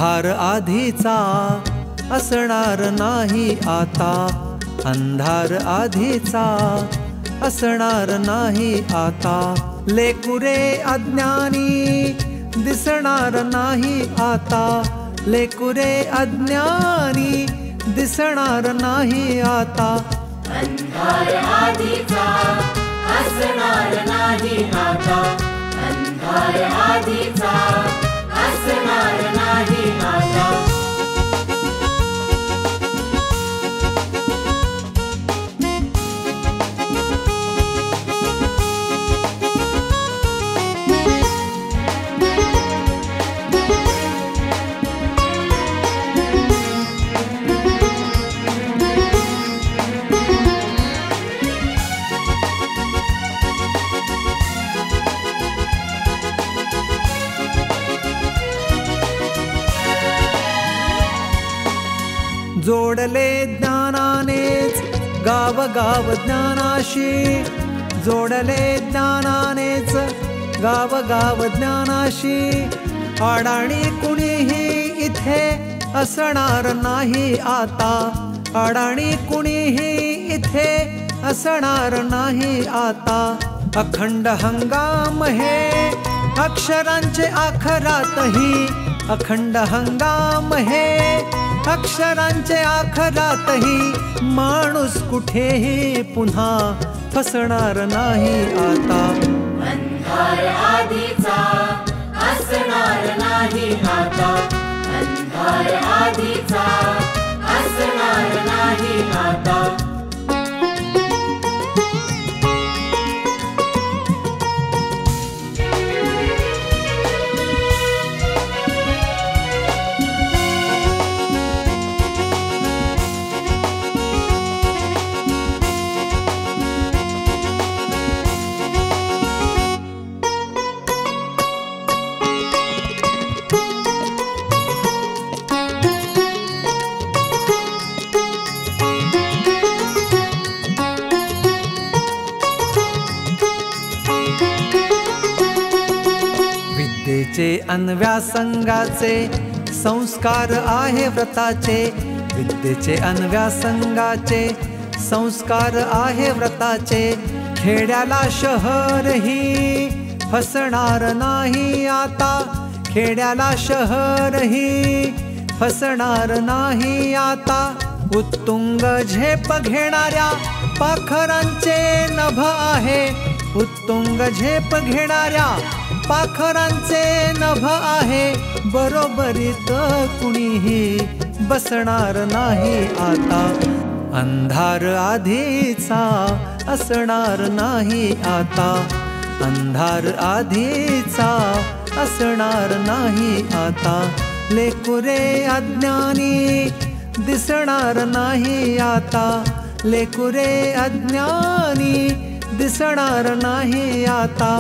अंधार आधीचा असणार नाही आता, अंधार आधीचा असणार नाही आता. लेकुरे अज्ञानी दिसणार नाही आता, लेकुरे अज्ञानी दिसणार नाही आता. अंधार आधीचा असणार नाही आता, अंधार आधीचा असणार नाही आता. जोडले ज्ञानानेच गाव गाव ज्ञानाशी, जोडले ज्ञानानेच गाव गाव ज्ञानाशी. अडाणी कुणीही इथे असणार नाही आता, अडाणी कुणीही इथे असणार नाही आता. अखंड हंगाम हे अक्षरांचे आखरातही, अखंड हंगाम हे अक्षरांचे आखरातही. माणूस कुठेही पुन्हा फसणार नाही आता. अंधार आधीचा असणार नाही आता, अंधार आधीचा असणार नाही आता. विद्येचे अन्व्यासंगाचे संस्कार आहे व्रताचे, विद्येचे अन्व्यासंगाचे संस्कार आहे व्रताचे. खेड्याला शहरही फसणार नाही आता, खेड्याला शहरही फसणार नाही आता. उत्तुंग झेप घेणाऱ्या पाखरांचे नभ आहे, उत्तुंग झेप घेणाऱ्या पाखरांचे नभ आहे. बरोबरीत कुणीही बसणार नाही आता, अंधार आधीचा असणार नाही आता, अंधार आधीचा असणार नाही आता. लेकुरे अज्ञानी दिसणार नाही आता, लेकुरे अज्ञानी दिसणार नाही आता.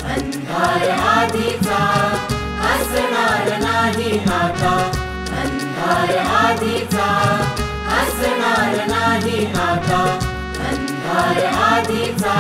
अंधार आधीचा असणार नाही आता, अंधार आधीचा असणार नाही आता, अंधार आधीचा